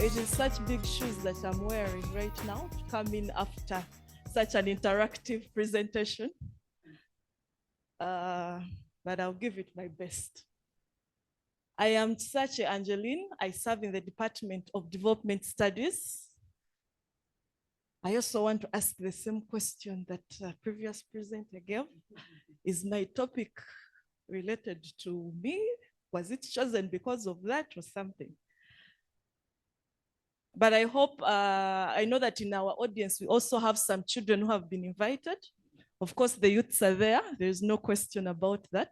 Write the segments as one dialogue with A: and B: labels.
A: It is such big shoes that I'm wearing right now to come in after such an interactive presentation. But I'll give it my best. I am Kisaakye Angelline. I serve in the Department of Development Studies. I also want to ask the same question that previous presenter gave. Is my topic related to me? Was it chosen because of that or something? But I hope, I know that in our audience, we also have some children who have been invited. Of course, the youths are there. There's no question about that.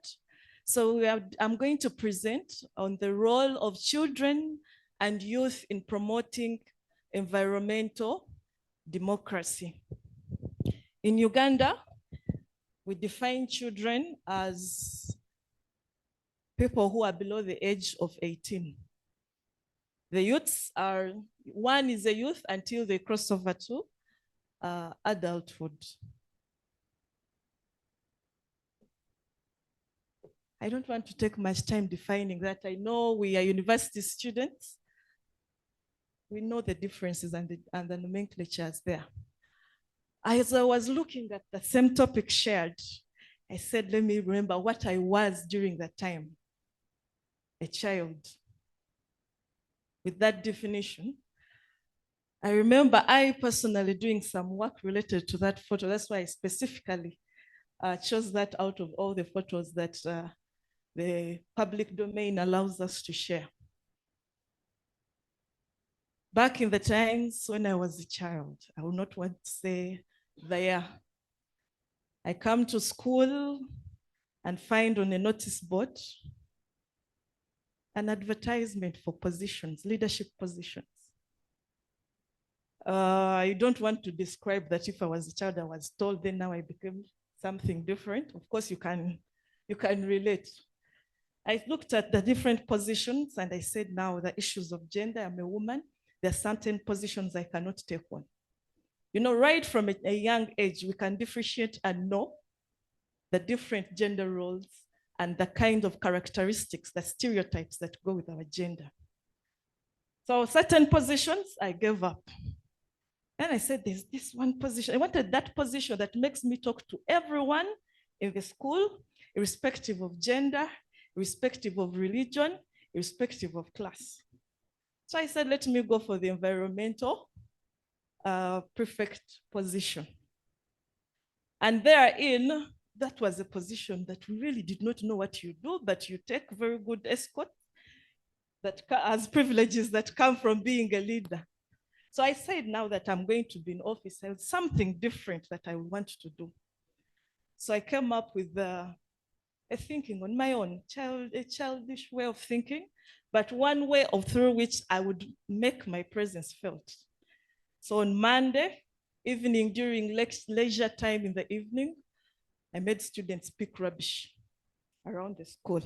A: So I'm going to present on the role of children and youth in promoting environmental democracy. In Uganda, we define children as people who are below the age of 18. The youths are, one is a youth until they cross over to adulthood. I don't want to take much time defining that. I know we are university students. We know the differences and the nomenclatures there. As I was looking at the same topic shared, I said, let me remember what I was during that time, a child. With that definition, I remember I personally doing some work related to that photo. That's why I specifically chose that out of all the photos that the public domain allows us to share. Back in the times when I was a child, I would not want to say the year. I come to school and find on a notice board an advertisement for positions, leadership positions. I don't want to describe that if I was a child, I was told, then now I became something different. Of course, you can relate. I looked at the different positions and I said, now the issues of gender, I'm a woman, there are certain positions I cannot take on. You know, right from a young age, we can differentiate and know the different gender roles and the kind of characteristics, the stereotypes that go with our gender. So certain positions I gave up. And I said, there's this one position. I wanted that position that makes me talk to everyone in the school, irrespective of gender, irrespective of religion, irrespective of class. So I said, let me go for the environmental prefect position. And therein, that was a position that we really did not know what you do, but you take very good escort that has privileges that come from being a leader. So I said, now that I'm going to be in office, I have something different that I want to do. So I came up with a thinking on my own, a childish way of thinking, but one way through which I would make my presence felt. So on Monday evening, during leisure time in the evening, I made students pick rubbish around the school.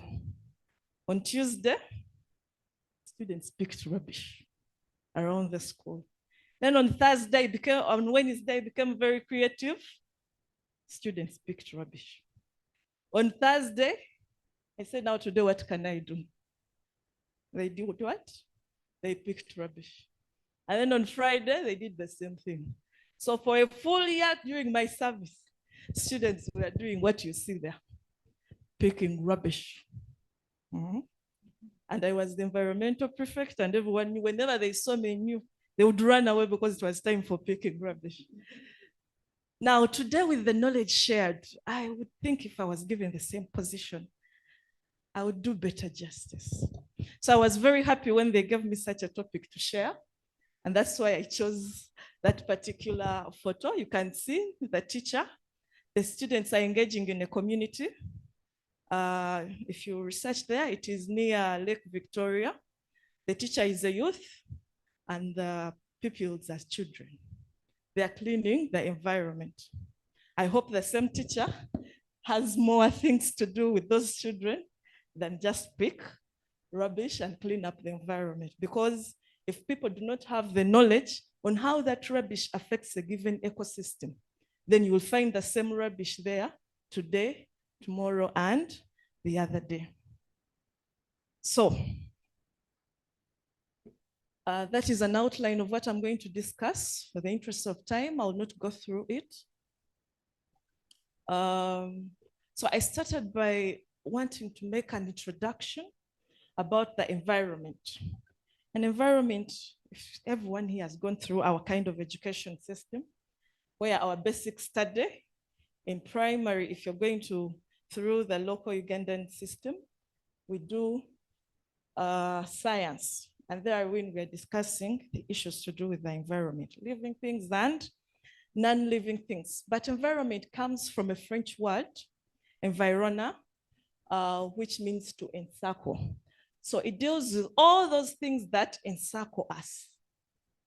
A: On Tuesday, students picked rubbish around the school. Then on Thursday, on Wednesday, I became very creative. Students picked rubbish. On Thursday, I said, now today, what can I do? They did what? They picked rubbish. And then on Friday, they did the same thing. So for a full year during my service, students were doing what you see there, picking rubbish. And I was the environmental prefect, and everyone, whenever they saw me, knew they would run away because it was time for picking rubbish. Now, today with the knowledge shared, I would think if I was given the same position, I would do better justice. So I was very happy when they gave me such a topic to share. And that's why I chose that particular photo. You can see the teacher. The students are engaging in a community. If you research there, it is near Lake Victoria. The teacher is a youth and the pupils are children. They are cleaning the environment. I hope the same teacher has more things to do with those children than just pick rubbish and clean up the environment. Because if people do not have the knowledge on how that rubbish affects a given ecosystem, then you will find the same rubbish there today, tomorrow, and the other day. So That is an outline of what I'm going to discuss. For the interest of time, I'll not go through it. So I started by wanting to make an introduction about the environment. An environment, if everyone here has gone through our kind of education system, where our basic study in primary, if you're going through the local Ugandan system, we do science. And there when we're discussing the issues to do with the environment, living things and non-living things. But environment comes from a French word, environa, which means to encircle. So it deals with all those things that encircle us.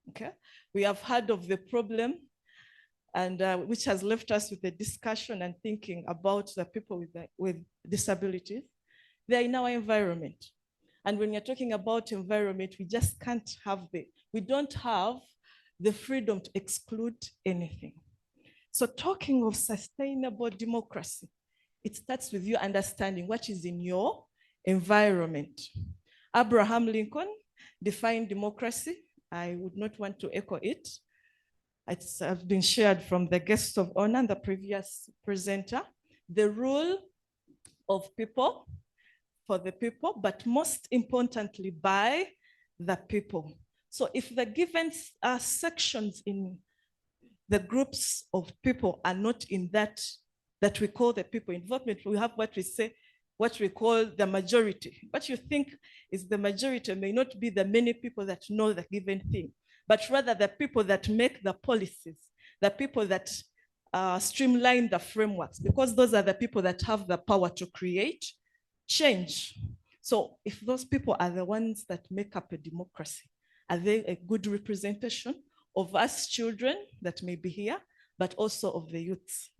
A: Okay, we have heard of the problem, and which has left us with a discussion and thinking about the people with disabilities. They're in our environment. And when you're talking about environment, we just can't have we don't have the freedom to exclude anything. So talking of sustainable democracy, it starts with you understanding what is in your environment. Abraham Lincoln defined democracy. I would not want to echo it. It's been shared from the guest of honor, the previous presenter. The rule of people, for the people, but most importantly by the people. So if the given sections in the groups of people are not in that we call the people involvement, we have what we call the majority. What you think is the majority may not be the many people that know the given thing, but rather the people that make the policies, the people that streamline the frameworks, because those are the people that have the power to create change. So if those people are the ones that make up a democracy, are they a good representation of us children that may be here, but also of the youths?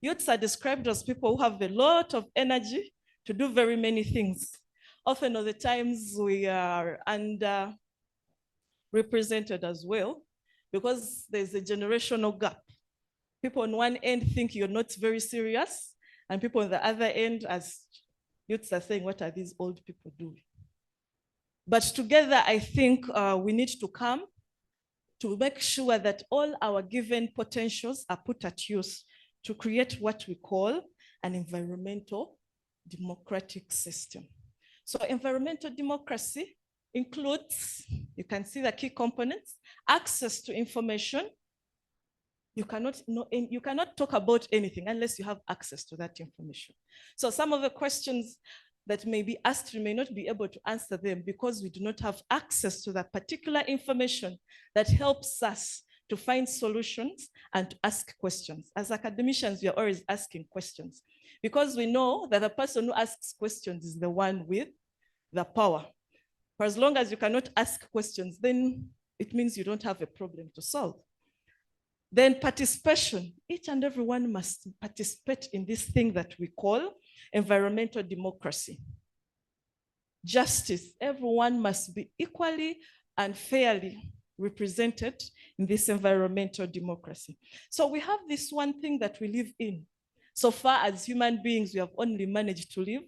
A: Youths are described as people who have a lot of energy to do very many things. Often of the times we are underrepresented as well, because there's a generational gap. People on one end think you're not very serious, and people on the other end, as youths are saying, what are these old people doing? But together, I think we need to come to make sure that all our given potentials are put at use to create what we call an environmental democratic system. So environmental democracy includes, you can see the key components, access to information. You cannot talk about anything unless you have access to that information. So some of the questions that may be asked, you may not be able to answer them because we do not have access to that particular information that helps us to find solutions and to ask questions. As academicians, we are always asking questions because we know that the person who asks questions is the one with the power. For as long as you cannot ask questions, then it means you don't have a problem to solve. Then participation, each and everyone must participate in this thing that we call environmental democracy. Justice, everyone must be equally and fairly represented in this environmental democracy. So we have this one thing that we live in. So far as human beings, we have only managed to live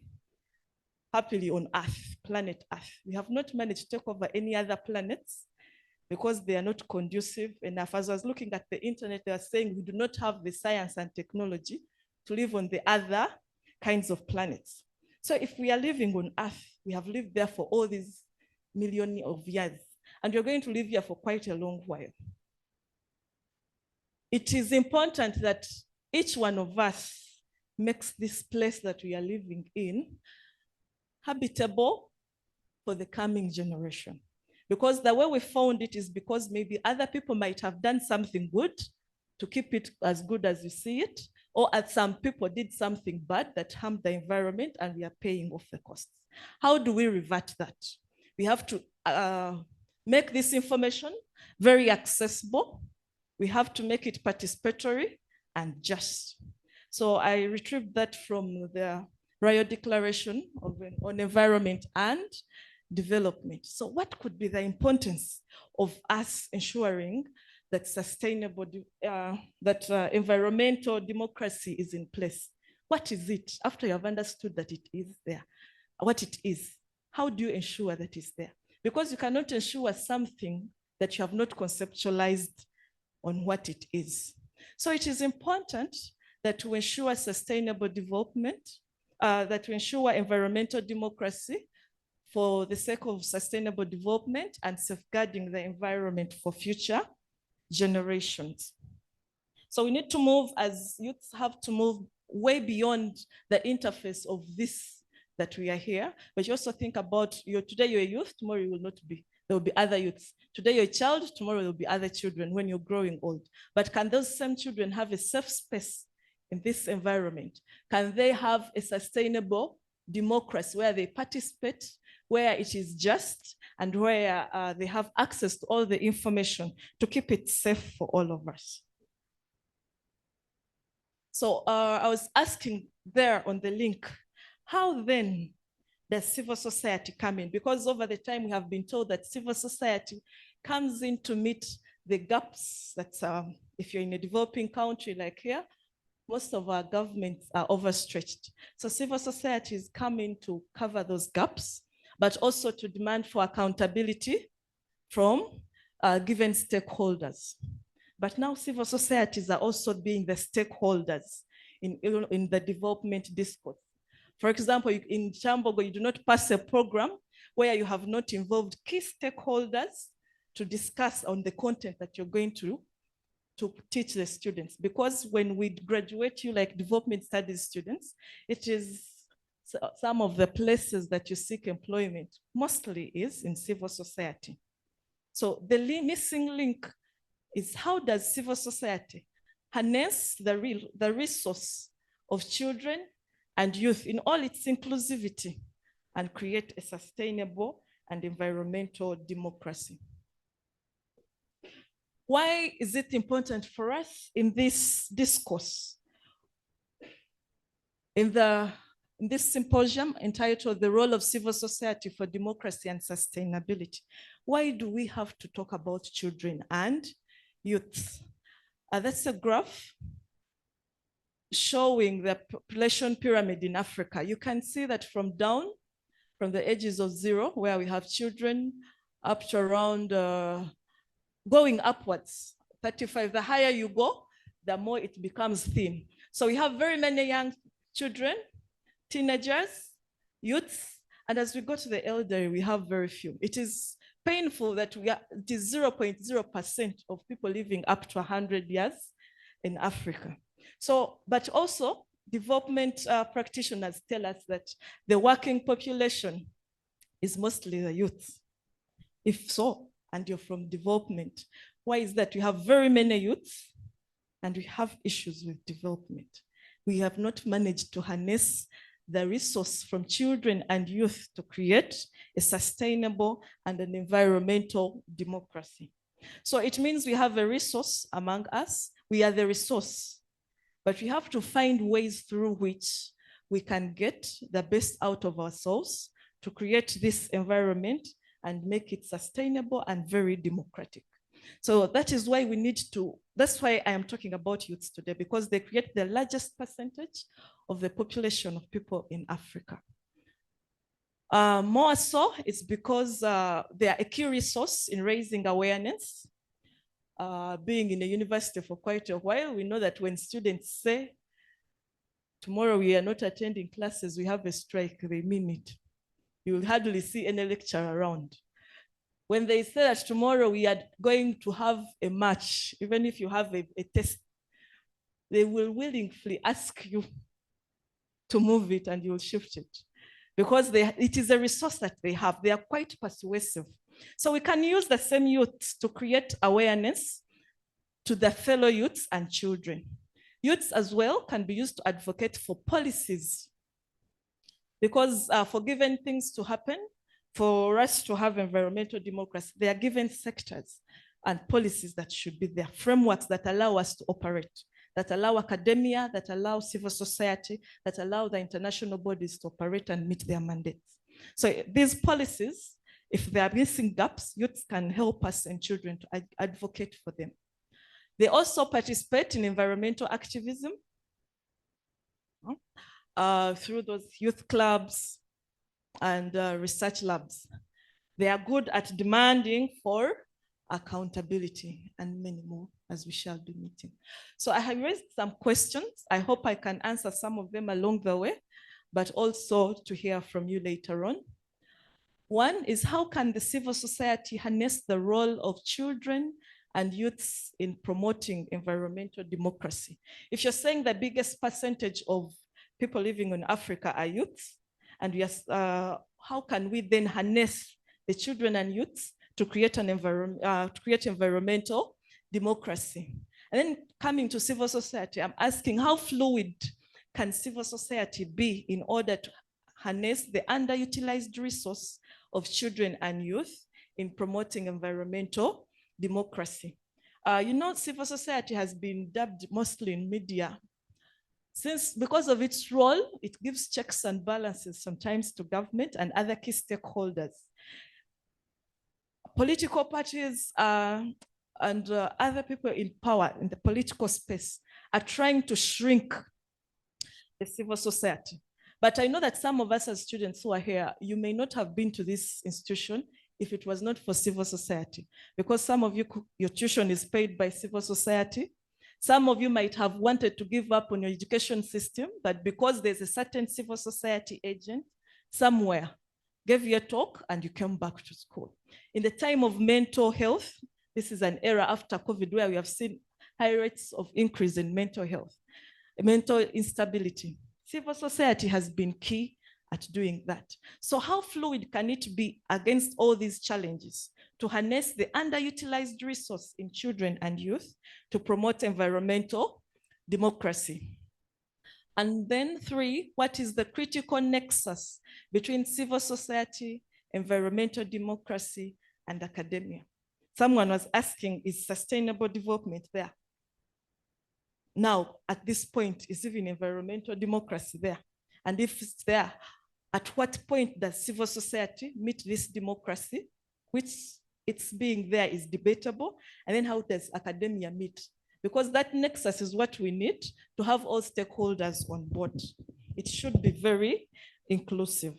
A: happily on Earth, planet Earth. We have not managed to take over any other planets because they are not conducive enough. As I was looking at the internet, they are saying we do not have the science and technology to live on the other kinds of planets. So if we are living on Earth, we have lived there for all these millions of years, and you're going to live here for quite a long while. It is important that each one of us makes this place that we are living in habitable for the coming generation. Because the way we found it is because maybe other people might have done something good to keep it as good as you see it, or some people did something bad that harmed the environment and we are paying off the costs. How do we revert that? We have to make this information very accessible. We have to make it participatory and just. So I retrieved that from the Royal Declaration on Environment and Development. So what could be the importance of us ensuring that sustainable, environmental democracy is in place? What is it? After you have understood that it is there, what it is, how do you ensure that it's there? because you cannot ensure something that you have not conceptualized on what it is. So it is important that to ensure sustainable development, that to ensure environmental democracy for the sake of sustainable development and safeguarding the environment for future generations. So we need to move, as youths have to move way beyond the interface of this that we are here, but you also think about today you're a youth, tomorrow you will not be. There will be other youths. Today you're a child, tomorrow there will be other children when you're growing old. But can those same children have a safe space in this environment? Can they have a sustainable democracy where they participate, where it is just, and where they have access to all the information to keep it safe for all of us? So I was asking there on the link, how then does civil society come in? Because over the time we have been told that civil society comes in to meet the gaps that if you're in a developing country like here, most of our governments are overstretched. So civil society is coming to cover those gaps, but also to demand for accountability from given stakeholders. But now civil societies are also being the stakeholders in the development discourse. For example, in Kyambogo, you do not pass a program where you have not involved key stakeholders to discuss on the content that you're going to teach the students. Because when we graduate you like development studies students, it is some of the places that you seek employment mostly is in civil society. So the missing link is, how does civil society harness the resource of children and youth in all its inclusivity and create a sustainable and environmental democracy? Why is it important for us in this discourse? In this symposium entitled The Role of Civil Society for Democracy and Sustainability, why do we have to talk about children and youth? That's a graph showing the population pyramid in Africa. You can see that from the ages of 0, where we have children, up to around going upwards, 35. The higher you go, the more it becomes thin. So we have very many young children, teenagers, youths, and as we go to the elderly, we have very few. It is painful that it is 0.0% of people living up to 100 years in Africa. So, but also development practitioners tell us that the working population is mostly the youth. If so, and you're from development, why is that? We have very many youths and we have issues with development. We have not managed to harness the resource from children and youth to create a sustainable and an environmental democracy. So it means we have a resource among us. We are the resource, but we have to find ways through which we can get the best out of ourselves to create this environment and make it sustainable and very democratic. So that is why we need to, that's why I am talking about youths today, because they create the largest percentage of the population of people in Africa. More so, it's because they are a key resource in raising awareness. Being in a university for quite a while, we know that when students say, tomorrow we are not attending classes, we have a strike, they mean it. You will hardly see any lecture around. When they say that tomorrow we are going to have a match, even if you have a test, they will willingly ask you to move it and you'll shift it. Because it is a resource that they have. They are quite persuasive. So we can use the same youths to create awareness to the fellow youths and children. Youths as well can be used to advocate for policies. Because for given things to happen, for us to have environmental democracy, there are given sectors and policies that should be there, frameworks that allow us to operate, that allow academia, that allow civil society, that allow the international bodies to operate and meet their mandates. So these policies, if they are missing gaps, youths can help us and children to advocate for them. They also participate in environmental activism through those youth clubs and research labs. They are good at demanding for accountability and many more, as we shall be meeting. So I have raised some questions. I hope I can answer some of them along the way, but also to hear from you later on. One is, how can the civil society harness the role of children and youths in promoting environmental democracy? If you're saying the biggest percentage of people living in Africa are youths, and yes, how can we then harness the children and youths to create an environmental democracy? And then coming to civil society, I'm asking, how fluid can civil society be in order to harness the underutilized resource of children and youth in promoting environmental democracy? Civil society has been dubbed mostly in media because of its role, it gives checks and balances sometimes to government and other key stakeholders. Political parties and other people in power in the political space are trying to shrink the civil society. But I know that some of us as students who are here, you may not have been to this institution if it was not for civil society, because some of you, your tuition is paid by civil society. Some of you might have wanted to give up on your education system, but because there's a certain civil society agent somewhere, gave you a talk and you came back to school. In the time of mental health, this is an era after COVID where we have seen high rates of increase in mental health, mental instability. Civil society has been key at doing that. So how fluid can it be against all these challenges to harness the underutilized resource in children and youth to promote environmental democracy? And then 3, what is the critical nexus between civil society, environmental democracy, and academia? Someone was asking, is sustainable development there? Now, at this point, is even environmental democracy there? And if it's there, at what point does civil society meet this democracy, which its being there is debatable? And then how does academia meet? Because that nexus is what we need to have all stakeholders on board. It should be very inclusive.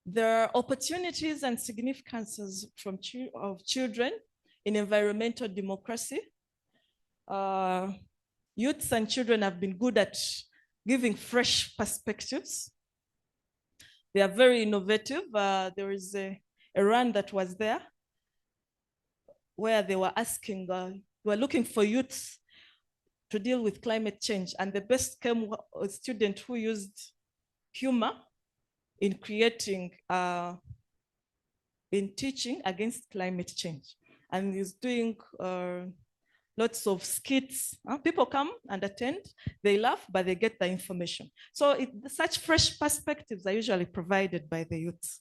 A: There are opportunities and significances of children in environmental democracy. Youths and children have been good at giving fresh perspectives. They are very innovative. There is a run that was there where they were asking, they were looking for youths to deal with climate change. And the best came a student who used humor in creating, in teaching against climate change. And he's doing lots of skits. People come and attend, they laugh, but they get the information. So such fresh perspectives are usually provided by the youths.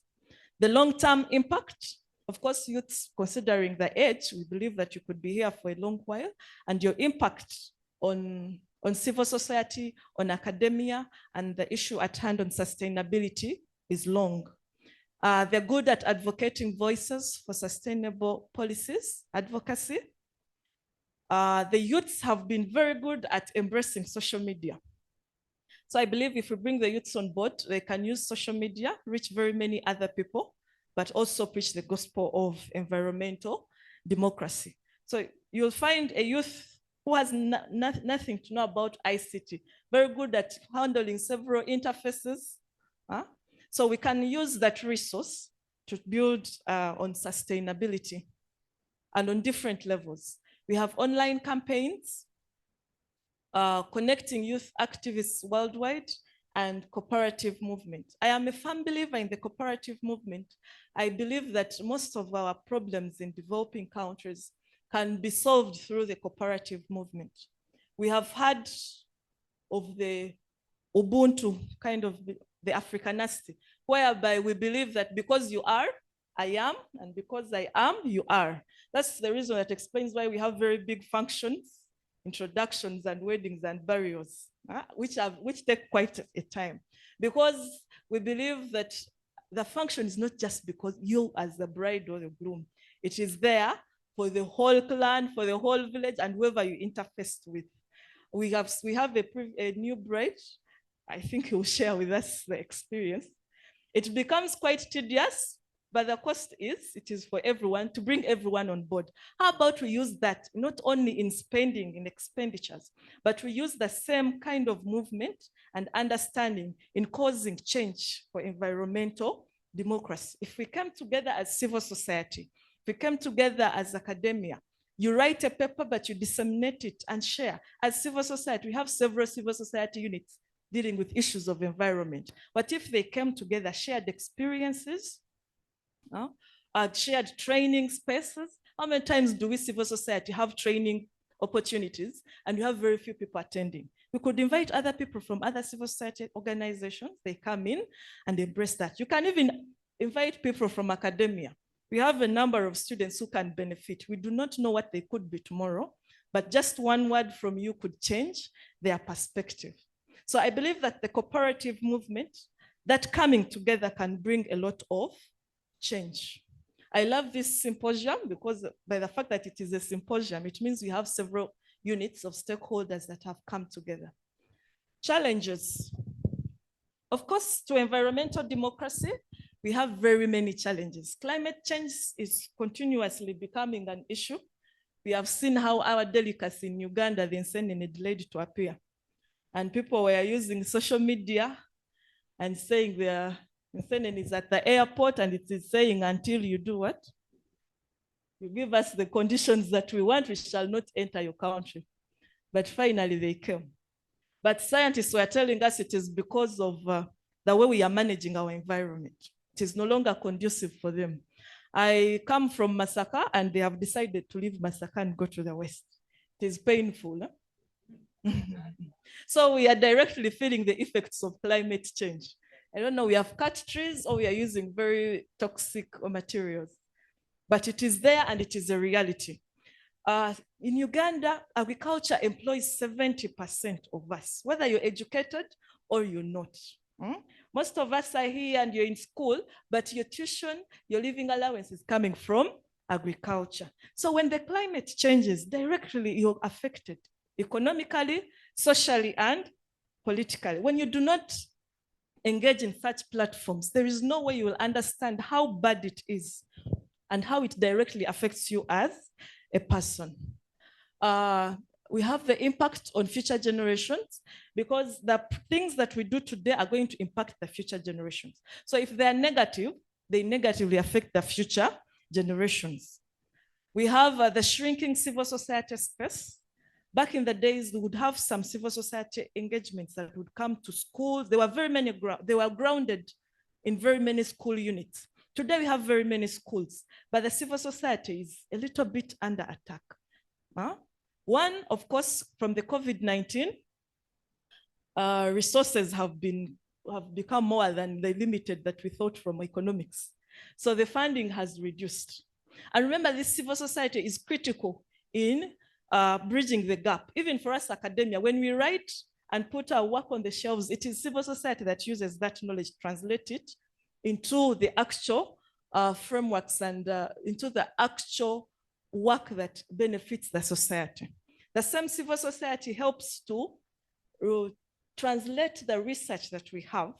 A: The long-term impact, of course, youths, considering the age, we believe that you could be here for a long while, and your impact on civil society, on academia, and the issue at hand on sustainability is long. They're good at advocating voices for sustainable policies, advocacy. The youths have been very good at embracing social media. So I believe if we bring the youths on board, they can use social media, reach very many other people, but also preach the gospel of environmental democracy. So you'll find a youth who has nothing to know about ICT, very good at handling several interfaces. So we can use that resource to build on sustainability and on different levels. We have online campaigns, connecting youth activists worldwide, and cooperative movement. I am a firm believer in the cooperative movement. I believe that most of our problems in developing countries can be solved through the cooperative movement. We have heard of the Ubuntu, kind of the Africanity, whereby we believe that because you are, I am, and because I am, you are. That's the reason that explains why we have very big functions, introductions and weddings and burials, which take quite a time. Because we believe that the function is not just because you as the bride or the groom. It is there for the whole clan, for the whole village, and whoever you interface with. We have a new bride I think he will share with us the experience. It becomes quite tedious, but the cost is, it is for everyone, to bring everyone on board. How about we use that not only in spending, in expenditures, but we use the same kind of movement and understanding in causing change for environmental democracy. If we come together as civil society, if we come together as academia, you write a paper, but you disseminate it and share. As civil society, we have several civil society units dealing with issues of environment. But if they came together, shared experiences, shared training spaces, how many times do we civil society have training opportunities and you have very few people attending? We could invite other people from other civil society organizations. They come in and embrace that. You can even invite people from academia. We have a number of students who can benefit. We do not know what they could be tomorrow, but just one word from you could change their perspective. So I believe that the cooperative movement, that coming together can bring a lot of change. I love this symposium because by the fact that it is a symposium, it means we have several units of stakeholders that have come together. Challenges. Of course, to environmental democracy, we have very many challenges. Climate change is continuously becoming an issue. We have seen how our delicacy in Uganda, the Angelline, delayed to appear. And people were using social media and saying the Angelline is at the airport and it is saying, until you do what? You give us the conditions that we want, we shall not enter your country. But finally they came. But scientists were telling us it is because of the way we are managing our environment. It is no longer conducive for them. I come from Masaka and they have decided to leave Masaka and go to the west. It is painful. Huh? So we are directly feeling the effects of climate change. I don't know, we have cut trees or we are using very toxic materials, but it is there and it is a reality. In Uganda, agriculture employs 70% of us, whether you're educated or you're not. Most of us are here and you're in school, but your tuition, your living allowance is coming from agriculture. So when the climate changes, directly you're affected economically, socially, and politically. When you do not engage in such platforms, there is no way you will understand how bad it is and how it directly affects you as a person. We have the impact on future generations because the things that we do today are going to impact the future generations. So if they are negative, they negatively affect the future generations. We have the shrinking civil society space. Back in the days, we would have some civil society engagements that would come to schools. There were very many, they were grounded in very many school units. Today we have very many schools, but the civil society is a little bit under attack. One, of course, from the COVID-19, resources have become more than the limited that we thought from economics. So the funding has reduced. And remember, this civil society is critical in bridging the gap. Even for us academia, when we write and put our work on the shelves, it is civil society that uses that knowledge, translate it into the actual frameworks and into the actual work that benefits the society. The same civil society helps to translate the research that we have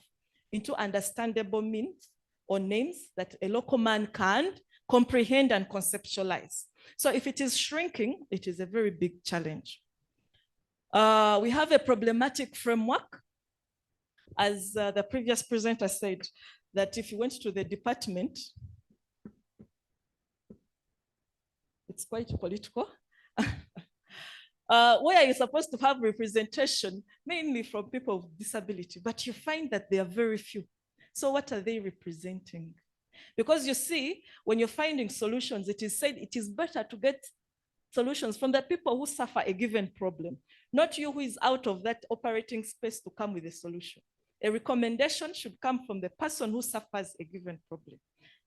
A: into understandable means or names that a local man can comprehend and conceptualize. So if it is shrinking, it is a very big challenge. We have a problematic framework. As the previous presenter said, that if you went to the department, it's quite political, where you're supposed to have representation, mainly from people with disability, but you find that they are very few. So what are they representing? Because you see, when you're finding solutions, it is said it is better to get solutions from the people who suffer a given problem, not you who is out of that operating space to come with a solution. A recommendation should come from the person who suffers a given problem.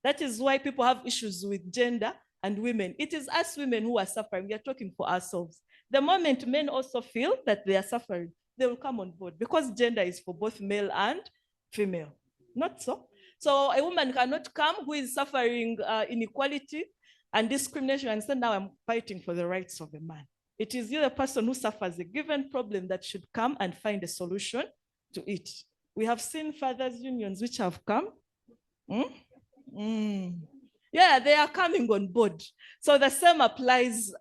A: That is why people have issues with gender and women. It is us women who are suffering. We are talking for ourselves. The moment men also feel that they are suffering, they will come on board because gender is for both male and female. Not so. So a woman cannot come who is suffering inequality and discrimination and say, now I'm fighting for the rights of a man. It is you, the person who suffers a given problem, that should come and find a solution to it. We have seen fathers' unions which have come. Yeah, they are coming on board. So the same applies.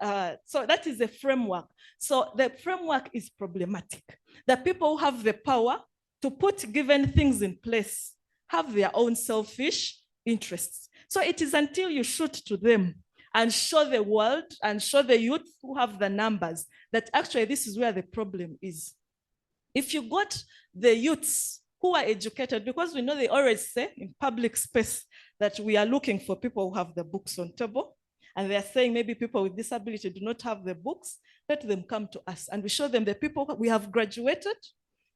A: So that is a framework. So the framework is problematic. The people who have the power to put given things in place have their own selfish interests. So it is until you shoot to them and show the world and show the youth who have the numbers that actually this is where the problem is. If you got the youths who are educated, because we know they always say in public space that we are looking for people who have the books on table, and they are saying maybe people with disability do not have the books, let them come to us and we show them the people we have graduated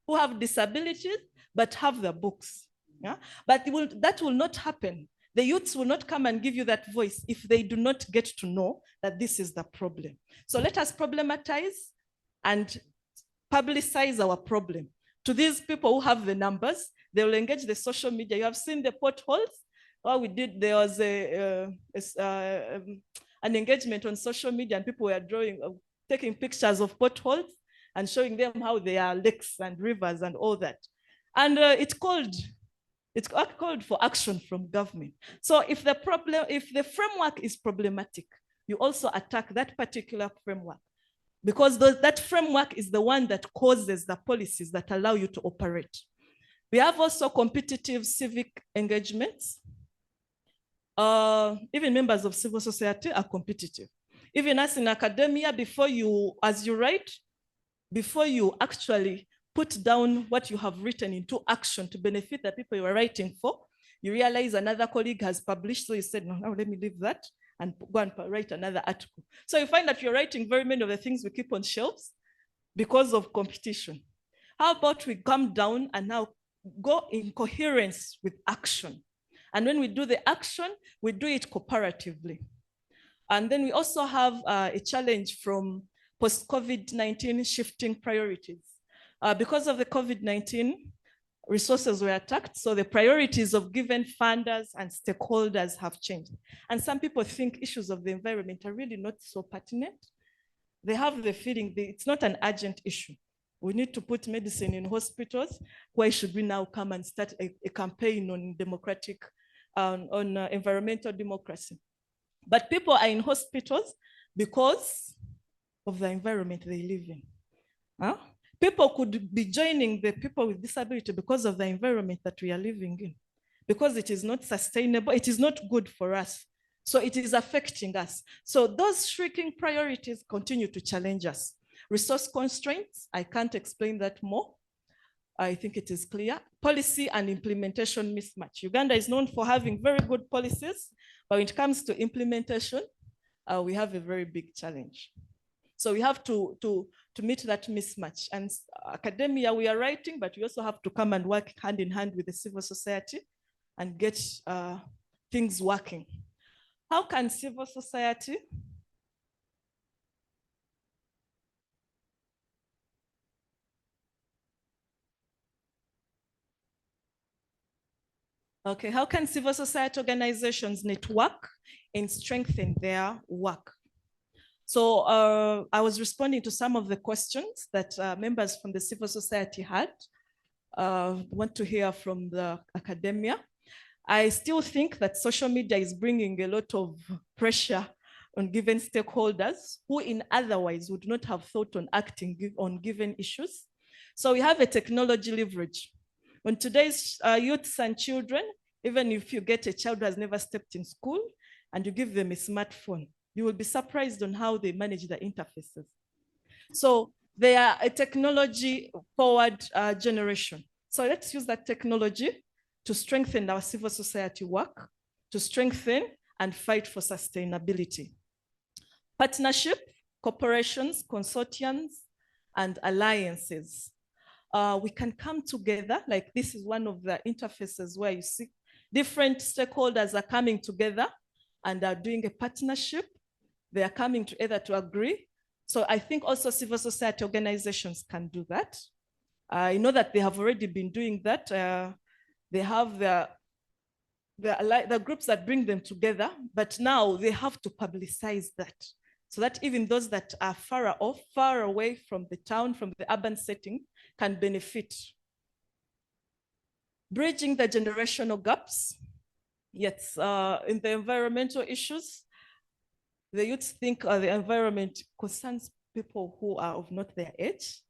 A: who have disabilities but have the books. Yeah? But that will not happen. The youths will not come and give you that voice if they do not get to know that this is the problem. So let us problematize and publicize our problem. To these people who have the numbers, they will engage the social media. You have seen the potholes. What we did, there was an engagement on social media and people were taking pictures of potholes and showing them how they are lakes and rivers and all that. And it's called for action from government. So if the framework is problematic, you also attack that particular framework, because that framework is the one that causes the policies that allow you to operate. We have also competitive civic engagements. Even members of civil society are competitive. Even us in academia, as you write, before you actually put down what you have written into action to benefit the people you are writing for, you realize another colleague has published, so you said, no, let me leave that and go and write another article. So you find that you're writing very many of the things we keep on shelves because of competition. How about we come down and now go in coherence with action? And when we do the action, we do it cooperatively. And then we also have a challenge from post-COVID-19 shifting priorities. Because of the COVID-19, resources were attacked, so the priorities of given funders and stakeholders have changed. And some people think issues of the environment are really not so pertinent. They have the feeling that it's not an urgent issue. We need to put medicine in hospitals. Why should we now come and start a campaign on environmental democracy? But people are in hospitals because of the environment they live in. Huh? People could be joining the people with disability because of the environment that we are living in, because it is not sustainable, it is not good for us. So it is affecting us. So those shrinking priorities continue to challenge us. Resource constraints, I can't explain that more. I think it is clear. Policy and implementation mismatch. Uganda is known for having very good policies, but when it comes to implementation, we have a very big challenge. So we have to meet that mismatch. And academia, we are writing, but we also have to come and work hand in hand with the civil society and get things working. How can civil society how can civil society organizations network and strengthen their work? So I was responding to some of the questions that members from the civil society had. Want to hear from the academia. I still think that social media is bringing a lot of pressure on given stakeholders who in otherwise would not have thought on acting on given issues. So we have a technology leverage. On today's youths and children, even if you get a child who has never stepped in school and you give them a smartphone, you will be surprised on how they manage the interfaces. So they are a technology-forward generation. So let's use that technology to strengthen our civil society work, to strengthen and fight for sustainability. Partnership, corporations, consortiums, and alliances. We can come together, like this is one of the interfaces where you see different stakeholders are coming together and are doing a partnership. They are coming together to agree. So I think also civil society organizations can do that. I know that they have already been doing that. They have the groups that bring them together, but now they have to publicize that so that even those that are far away from the town, from the urban setting, can benefit Bridging the generational gaps. Yes, in the environmental issues, the youths think the environment concerns people who are of not their age.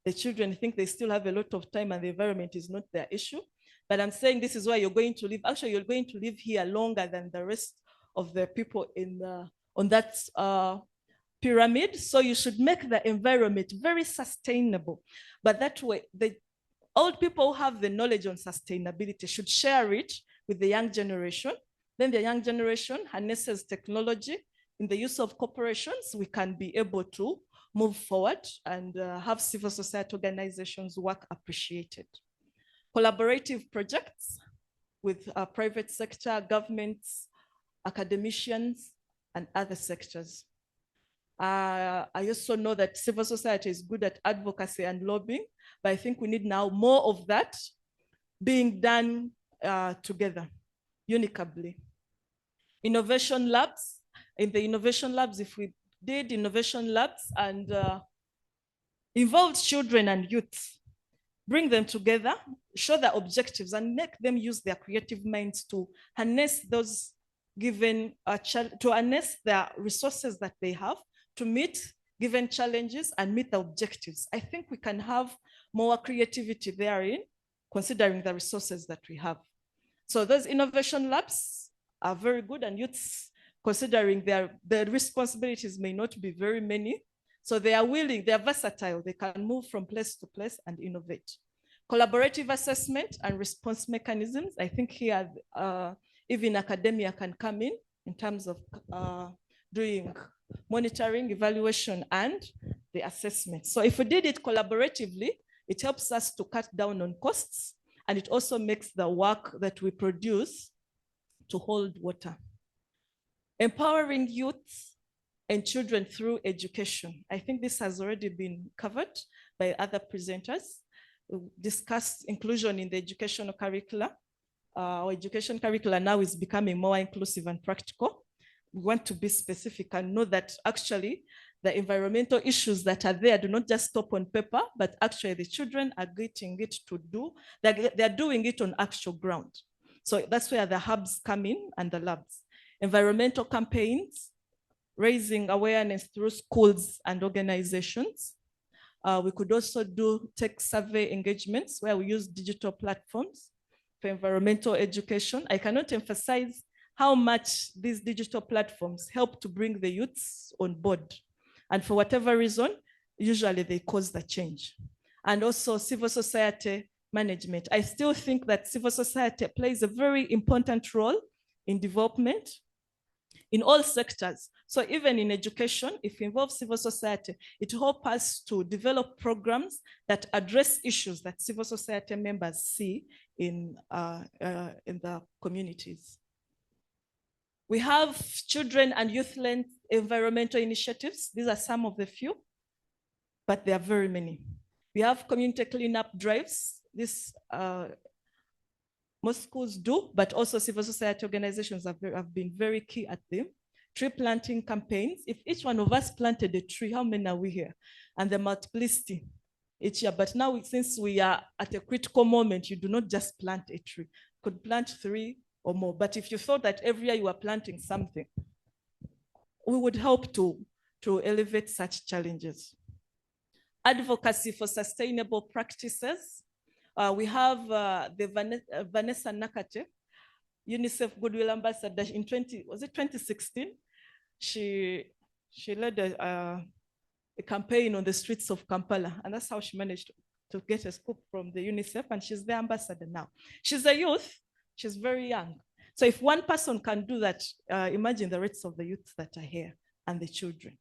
A: The children think they still have a lot of time and the environment is not their issue. But I'm saying this is why you're going to live. Actually, you're going to live here longer than the rest of the people in on that pyramid. So you should make the environment very sustainable. But that way, the old people who have the knowledge on sustainability should share it with the young generation. Then the young generation harnesses technology. In the use of corporations, we can be able to move forward and have civil society organizations work appreciated. Collaborative projects with private sector, governments, academicians, and other sectors. I also know that civil society is good at advocacy and lobbying, but I think we need now more of that being done together, unicably. Innovation labs. In the innovation labs, if we did innovation labs and involved children and youth, bring them together, show their objectives and make them use their creative minds to harness those given, to harness the resources that they have to meet given challenges and meet the objectives. I think we can have more creativity therein, considering the resources that we have. So those innovation labs are very good, and youths, considering their responsibilities may not be very many. So they are willing, they are versatile, they can move from place to place and innovate. Collaborative assessment and response mechanisms. I think here, even academia can come in terms of doing monitoring, evaluation, and the assessment. So if we did it collaboratively, it helps us to cut down on costs, and it also makes the work that we produce to hold water. Empowering youth and children through education. I think this has already been covered by other presenters. We discussed inclusion in the educational curricula. Our education curricula now is becoming more inclusive and practical. We want to be specific and know that actually the environmental issues that are there do not just stop on paper, but actually the children are getting it to do, they're doing it on actual ground. So that's where the hubs come in and the labs. Environmental campaigns, raising awareness through schools and organizations. We could also do tech survey engagements where we use digital platforms for environmental education. I cannot emphasize how much these digital platforms help to bring the youths on board. And for whatever reason, usually they cause the change. And also civil society management. I still think that civil society plays a very important role in development in all sectors. So even in education, if we involve civil society, it helps us to develop programs that address issues that civil society members see in the communities. We have children and youth-led environmental initiatives. These are some of the few, but there are very many. We have community cleanup drives. This most schools do, but also civil society organizations have been very key at them. Tree planting campaigns. If each one of us planted a tree, how many are we here? And the multiplicity each year. But now, since we are at a critical moment, you do not just plant a tree. You could plant 3 or more. But if you thought that every year you are planting something, we would help to elevate such challenges. Advocacy for sustainable practices. We have Vanessa Nakate, UNICEF Goodwill Ambassador in 2016? She led a campaign on the streets of Kampala, and that's how she managed to get a scoop from the UNICEF, and she's the ambassador now. She's a youth, she's very young. So if one person can do that, imagine the rates of the youth that are here and the children.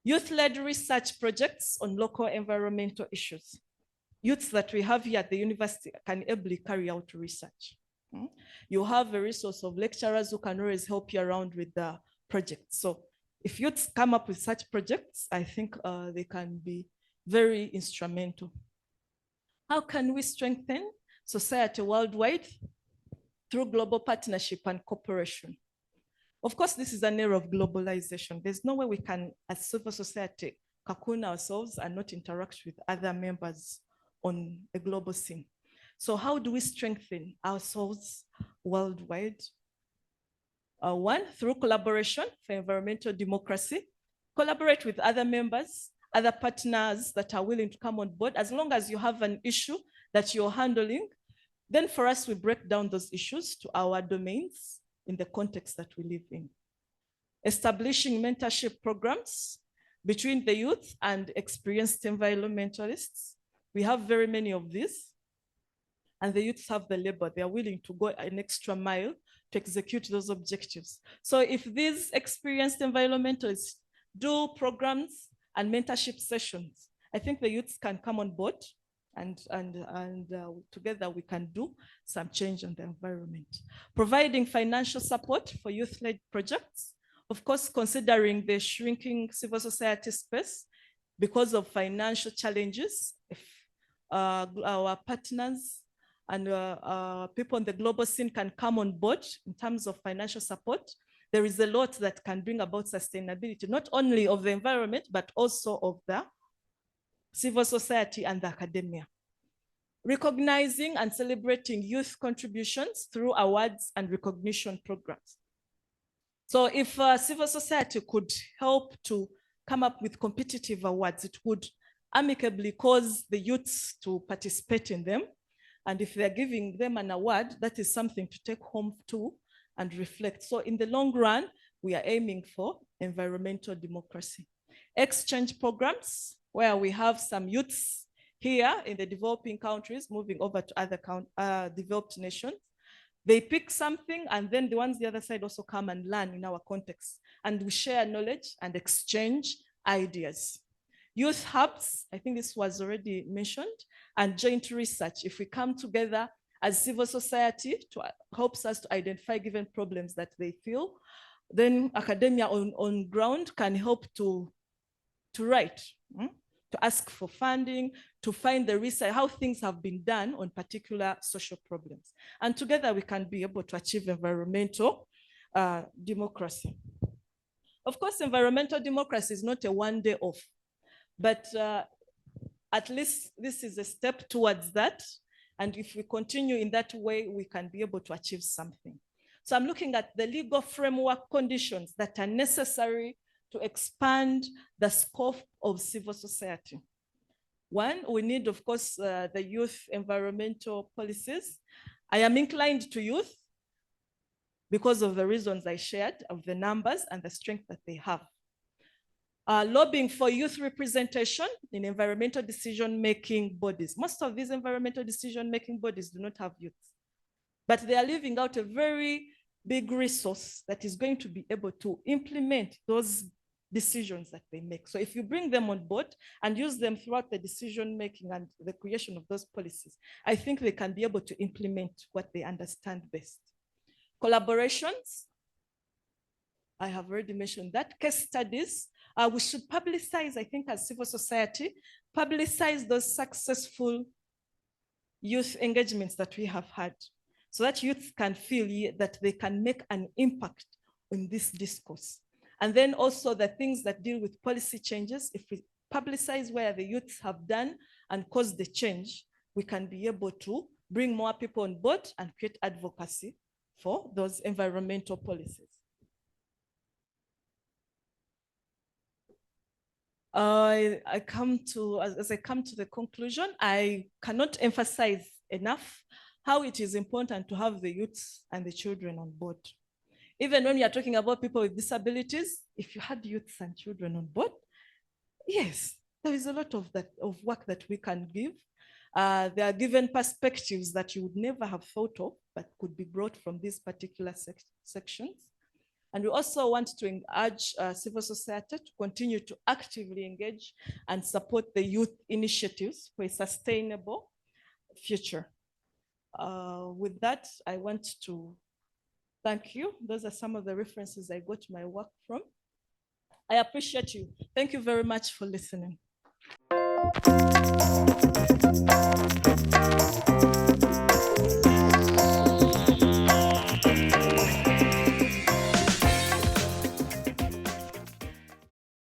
A: Youth-led research projects on local environmental issues. Youths that we have here at the university can ably carry out research. You have a resource of lecturers who can always help you around with the projects. So if youths come up with such projects, I think they can be very instrumental. How can we strengthen society worldwide? Through global partnership and cooperation. Of course, this is an era of globalization. There's no way we can, as civil society, cocoon ourselves and not interact with other members on a global scene. So how do we strengthen ourselves worldwide? One, through collaboration for environmental democracy. Collaborate with other members, other partners that are willing to come on board. As long as you have an issue that you're handling, then for us, we break down those issues to our domains in the context that we live in. Establishing mentorship programs between the youth and experienced environmentalists. We have very many of these, and the youths have the labor. They are willing to go an extra mile to execute those objectives. So if these experienced environmentalists do programs and mentorship sessions, I think the youths can come on board, and together we can do some change on the environment. Providing financial support for youth-led projects, of course, considering the shrinking civil society space because of financial challenges. If our partners and people on the global scene can come on board in terms of financial support, there is a lot that can bring about sustainability, not only of the environment, but also of the civil society and the academia. Recognizing and celebrating youth contributions through awards and recognition programs. So if civil society could help to come up with competitive awards, it would amicably cause the youths to participate in them. And if they're giving them an award, that is something to take home too and reflect. So in the long run, we are aiming for environmental democracy. Exchange programs, where we have some youths here in the developing countries moving over to other developed nations. They pick something, and then the ones the other side also come and learn in our context. And we share knowledge and exchange ideas. Youth hubs, I think this was already mentioned, and joint research. If we come together as civil society to helps us to identify given problems that they feel, then academia on ground can help to write, to ask for funding, to find the research, how things have been done on particular social problems. And together we can be able to achieve environmental democracy. Of course, environmental democracy is not a one-day off, but at least this is a step towards that. And if we continue in that way, we can be able to achieve something. So I'm looking at the legal framework conditions that are necessary to expand the scope of civil society. One, we need, of course, the youth environmental policies. I am inclined to youth because of the reasons I shared, of the numbers and the strength that they have. Lobbying for youth representation in environmental decision-making bodies. Most of these environmental decision-making bodies do not have youth, but they are leaving out a very big resource that is going to be able to implement those decisions that they make. So if you bring them on board and use them throughout the decision-making and the creation of those policies, I think they can be able to implement what they understand best. Collaborations, I have already mentioned that. Case studies, we should publicize, I think, as civil society, publicize those successful youth engagements that we have had, so that youth can feel that they can make an impact in this discourse. And then also the things that deal with policy changes, if we publicize where the youths have done and caused the change, we can be able to bring more people on board and create advocacy for those environmental policies. As I come to the conclusion, I cannot emphasize enough how it is important to have the youths and the children on board. Even when we are talking about people with disabilities, if you had youths and children on board, yes, there is a lot of work that we can give. There are given perspectives that you would never have thought of, but could be brought from these particular sections. And we also want to urge civil society to continue to actively engage and support the youth initiatives for a sustainable future. With that, I want to thank you. Those are some of the references I got my work from. I appreciate you. Thank you very much for listening.